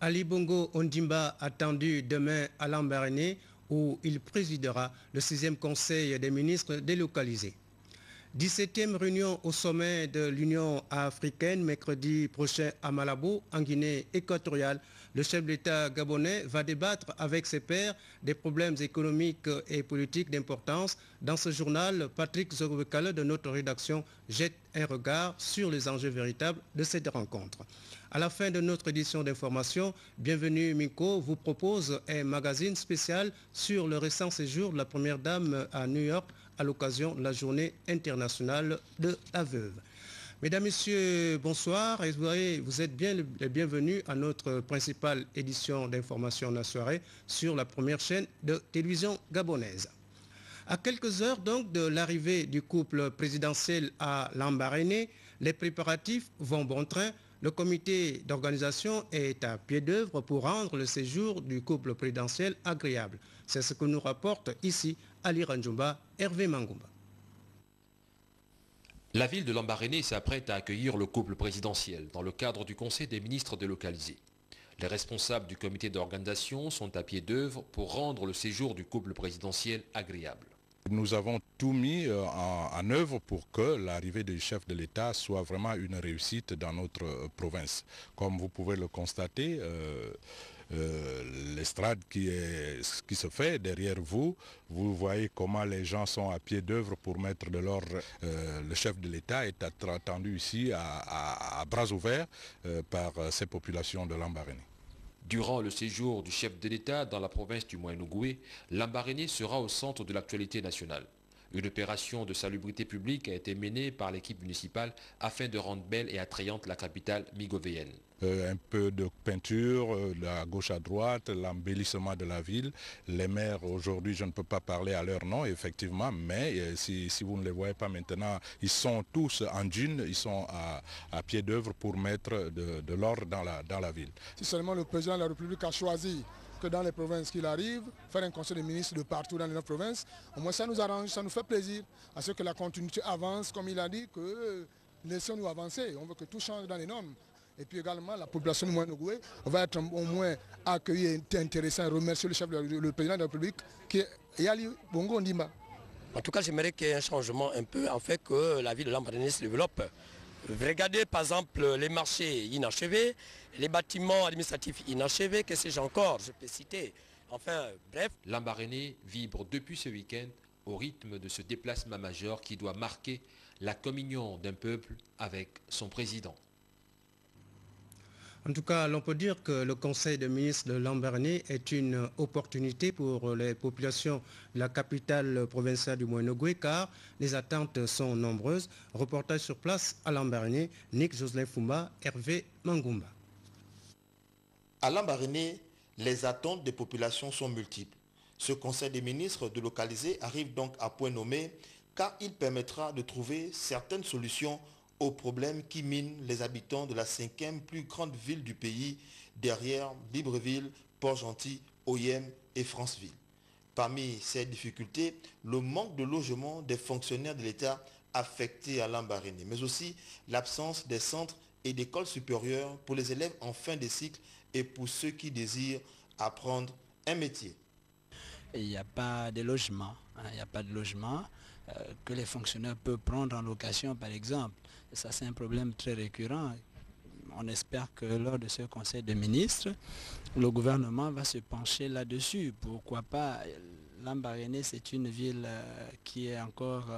Ali Bongo Ondimba attendu demain à Lambaréné où il présidera le 6e Conseil des ministres délocalisés. 17e réunion au sommet de l'Union africaine mercredi prochain à Malabo, en Guinée équatoriale. Le chef d'État gabonais va débattre avec ses pairs des problèmes économiques et politiques d'importance. Dans ce journal, Patrick Zogobekale de notre rédaction jette un regard sur les enjeux véritables de cette rencontre. À la fin de notre édition d'information, Bienvenue Minko vous propose un magazine spécial sur le récent séjour de la Première Dame à New York à l'occasion de la Journée internationale de la veuve. Mesdames, Messieurs, bonsoir et vous êtes bien les bienvenus à notre principale édition d'information de la soirée sur la première chaîne de télévision gabonaise. À quelques heures donc de l'arrivée du couple présidentiel à Lambaréné, les préparatifs vont bon train. Le comité d'organisation est à pied d'œuvre pour rendre le séjour du couple présidentiel agréable. C'est ce que nous rapporte ici Ali Ranjumba, Hervé Mangumba. La ville de Lambaréné s'apprête à accueillir le couple présidentiel dans le cadre du Conseil des ministres délocalisés. Les responsables du comité d'organisation sont à pied d'œuvre pour rendre le séjour du couple présidentiel agréable. Nous avons tout mis en œuvre pour que l'arrivée du chef de l'État soit vraiment une réussite dans notre province. Comme vous pouvez le constater, l'estrade qui se fait derrière vous, vous voyez comment les gens sont à pied d'œuvre pour mettre de l'ordre. Le chef de l'État est attendu ici à bras ouverts par ces populations de Lambaréné. Durant le séjour du chef de l'État dans la province du Moyen-Ogooué, Lambaréné sera au centre de l'actualité nationale. Une opération de salubrité publique a été menée par l'équipe municipale afin de rendre belle et attrayante la capitale migovéenne. Un peu de peinture, de gauche à droite, l'embellissement de la ville. Les maires, aujourd'hui, je ne peux pas parler à leur nom, effectivement, mais si vous ne les voyez pas maintenant, ils sont tous en dune, ils sont à pied d'œuvre pour mettre de l'ordre dans la ville. Si seulement le président de la République a choisi que dans les provinces qu'il arrive, faire un conseil de ministres de partout dans les provinces, au moins ça nous arrange, ça nous fait plaisir, à ce que la continuité avance, comme il a dit, que laissons-nous avancer, on veut que tout change dans les normes. Et puis également, la population du Moyen-Ogooué va être au moins accueillie et intéressée à remercier le président de la République qui est Yali Bongo Ondimba. En tout cas, j'aimerais qu'il y ait un changement un peu, en fait, que la ville de Lambaréné se développe. Regardez par exemple les marchés inachevés, les bâtiments administratifs inachevés, que sais-je encore, je peux citer. Enfin, bref. Lambaréné vibre depuis ce week-end au rythme de ce déplacement majeur qui doit marquer la communion d'un peuple avec son président. En tout cas, l'on peut dire que le Conseil des ministres de Lambaréné est une opportunité pour les populations de la capitale provinciale du Moyen-Ogooué car les attentes sont nombreuses. Reportage sur place à Lambaréné, Nick Jocelyn Fumba, Hervé Mangumba. À Lambaréné, les attentes des populations sont multiples. Ce Conseil des ministres délocalisé arrive donc à point nommé car il permettra de trouver certaines solutions aux problèmes qui minent les habitants de la 5e plus grande ville du pays, derrière Libreville, Port-Gentil, Oyem et Franceville. Parmi ces difficultés, le manque de logement des fonctionnaires de l'État affectés à Lambaréné, mais aussi l'absence des centres et d'écoles supérieures pour les élèves en fin de cycle et pour ceux qui désirent apprendre un métier. Il n'y a pas de logement, il n'y a pas de logement que les fonctionnaires peuvent prendre en location par exemple. Ça c'est un problème très récurrent. On espère que lors de ce conseil des ministres, le gouvernement va se pencher là-dessus. Pourquoi pas, Lambaréné c'est une ville qui est encore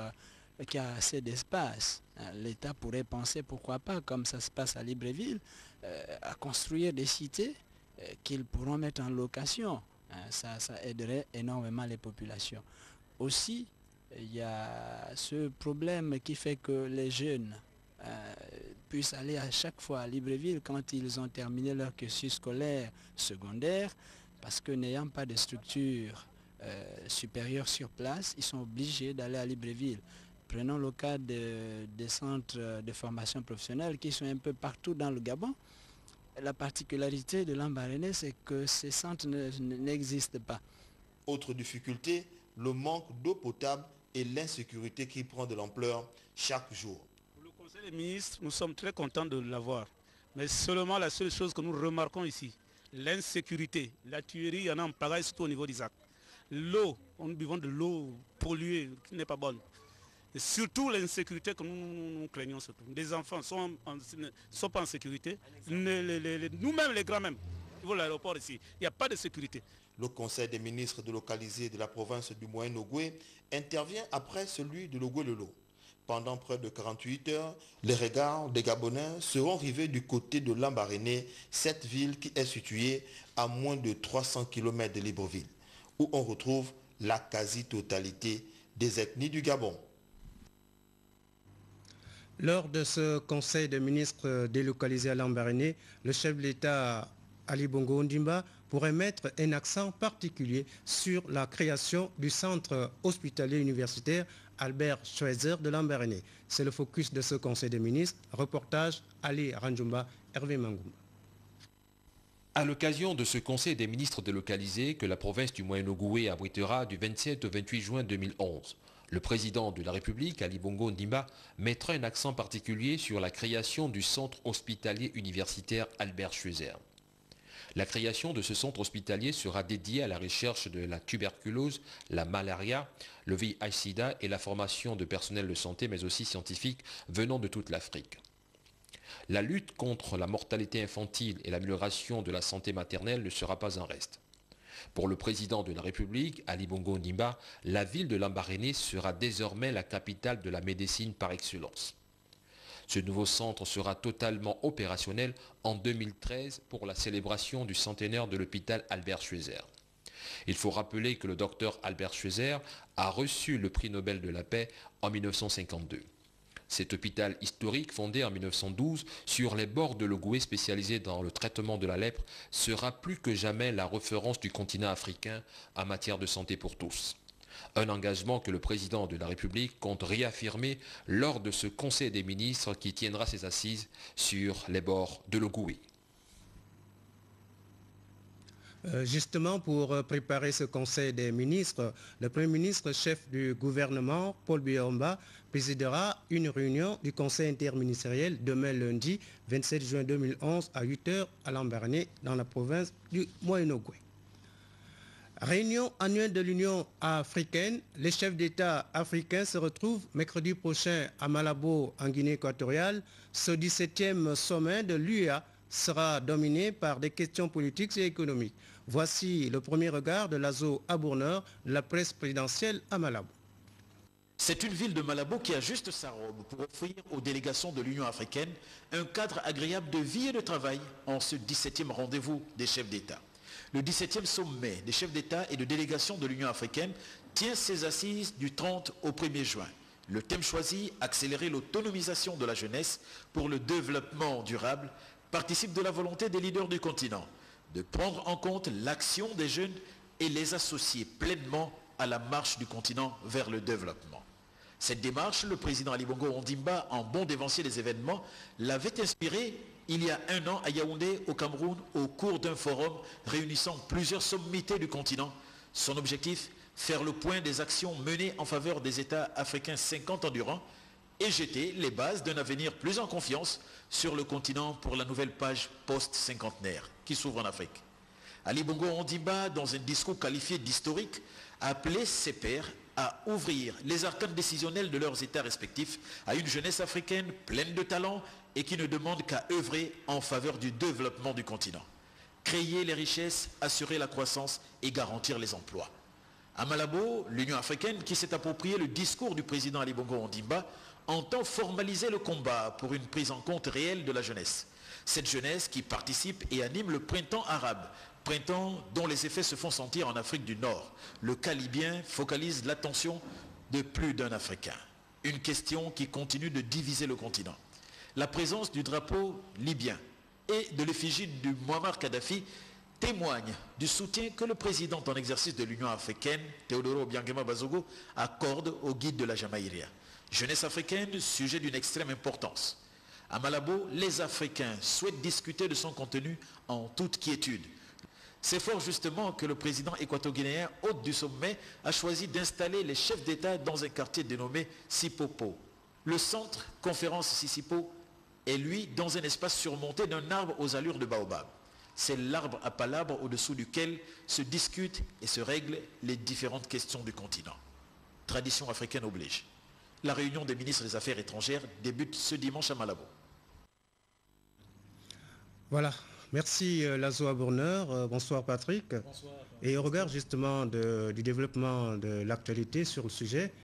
qui a assez d'espace. L'État pourrait penser, pourquoi pas, comme ça se passe à Libreville, à construire des cités qu'ils pourront mettre en location. Ça aiderait énormément les populations. Aussi, il y a ce problème qui fait que les jeunes puissent aller à chaque fois à Libreville quand ils ont terminé leur cursus scolaire secondaire, parce que n'ayant pas de structure supérieure sur place, ils sont obligés d'aller à Libreville. Prenons le cas des centres de formation professionnelle qui sont un peu partout dans le Gabon. La particularité de Lambaréné, c'est que ces centres n'existent pas. Autre difficulté, le manque d'eau potable et l'insécurité qui prend de l'ampleur chaque jour. Pour le Conseil des ministres, nous sommes très contents de l'avoir. Mais seulement la seule chose que nous remarquons ici, l'insécurité, la tuerie, il y en a en pareil, surtout au niveau des actes. L'eau, nous buvons de l'eau polluée qui n'est pas bonne. Et surtout l'insécurité que nous craignons surtout. Les enfants ne sont pas en sécurité. Nous-mêmes, les grands même, au l'aéroport ici, il n'y a pas de sécurité. Le conseil des ministres délocalisés de la province du Moyen-Ogooué intervient après celui de Logoué-Lolo. Pendant près de 48 heures, les regards des Gabonais seront rivés du côté de Lambaréné, cette ville qui est située à moins de 300 km de Libreville, où on retrouve la quasi-totalité des ethnies du Gabon. Lors de ce conseil des ministres délocalisé à Lambaréné, le chef de l'État Ali Bongo Ondimba pourrait mettre un accent particulier sur la création du centre hospitalier universitaire Albert Schweitzer de Lambaréné. C'est le focus de ce conseil des ministres. Reportage Ali Ranjumba, Hervé Mangoum. À l'occasion de ce conseil des ministres délocalisés que la province du Moyen-Ogooué abritera du 27 au 28 juin 2011, le président de la République, Ali Bongo Ondimba, mettra un accent particulier sur la création du centre hospitalier universitaire Albert Schweitzer. La création de ce centre hospitalier sera dédiée à la recherche de la tuberculose, la malaria, le VIH-Sida et la formation de personnel de santé, mais aussi scientifiques venant de toute l'Afrique. La lutte contre la mortalité infantile et l'amélioration de la santé maternelle ne sera pas un reste. Pour le président de la République, Ali Bongo Ondimba, la ville de Lambaréné sera désormais la capitale de la médecine par excellence. Ce nouveau centre sera totalement opérationnel en 2013 pour la célébration du centenaire de l'hôpital Albert Schweitzer. Il faut rappeler que le docteur Albert Schweitzer a reçu le prix Nobel de la paix en 1952. Cet hôpital historique, fondé en 1912 sur les bords de l'Ogooué spécialisé dans le traitement de la lèpre, sera plus que jamais la référence du continent africain en matière de santé pour tous. Un engagement que le président de la République compte réaffirmer lors de ce conseil des ministres qui tiendra ses assises sur les bords de l'Ogooué. Justement, pour préparer ce conseil des ministres, le Premier ministre, chef du gouvernement, Paul Biya-Omba, présidera une réunion du conseil interministériel demain lundi 27 juin 2011 à 8 h à Lambaréné, dans la province du Moyen-Ogooué. Réunion annuelle de l'Union africaine, les chefs d'État africains se retrouvent mercredi prochain à Malabo, en Guinée équatoriale. Ce 17e sommet de l'UEA sera dominé par des questions politiques et économiques. Voici le premier regard de Lazo Abourneur de la presse présidentielle à Malabo. C'est une ville de Malabo qui ajuste sa robe pour offrir aux délégations de l'Union africaine un cadre agréable de vie et de travail en ce 17e rendez-vous des chefs d'État. Le 17e sommet des chefs d'État et de délégation de l'Union africaine tient ses assises du 30 au 1er juin. Le thème choisi, accélérer l'autonomisation de la jeunesse pour le développement durable, participe de la volonté des leaders du continent de prendre en compte l'action des jeunes et les associer pleinement à la marche du continent vers le développement. Cette démarche, le président Ali Bongo Ondimba, en bon dévancier des événements, l'avait inspiré il y a un an à Yaoundé, au Cameroun, au cours d'un forum réunissant plusieurs sommités du continent. Son objectif, faire le point des actions menées en faveur des États africains 50 ans durant et jeter les bases d'un avenir plus en confiance sur le continent pour la nouvelle page post-cinquantenaire qui s'ouvre en Afrique. Ali Bongo Ondimba, dans un discours qualifié d'historique, a appelé ses pairs à ouvrir les arcanes décisionnelles de leurs États respectifs à une jeunesse africaine pleine de talent et qui ne demande qu'à œuvrer en faveur du développement du continent. Créer les richesses, assurer la croissance et garantir les emplois. À Malabo, l'Union africaine, qui s'est approprié le discours du président Ali Bongo Ondimba, entend formaliser le combat pour une prise en compte réelle de la jeunesse. Cette jeunesse qui participe et anime le printemps arabe, printemps dont les effets se font sentir en Afrique du Nord. Le cas libyen focalise l'attention de plus d'un Africain. Une question qui continue de diviser le continent. La présence du drapeau libyen et de l'effigie du Muammar Kadhafi témoigne du soutien que le président en exercice de l'Union africaine, Teodoro Obiangema Bazogo, accorde au guide de la Jamaïria. Jeunesse africaine, sujet d'une extrême importance. À Malabo, les Africains souhaitent discuter de son contenu en toute quiétude. C'est fort justement que le président équato-guinéen, hôte du sommet, a choisi d'installer les chefs d'État dans un quartier dénommé Sipopo. Le centre conférence Sisipo est lui dans un espace surmonté d'un arbre aux allures de baobab. C'est l'arbre à palabres au-dessous duquel se discutent et se règlent les différentes questions du continent. Tradition africaine oblige. La réunion des ministres des Affaires étrangères débute ce dimanche à Malabo. Voilà. Merci Lazo Aborner. Bonsoir Patrick. Bonsoir. Et au regard justement du développement de l'actualité sur le sujet,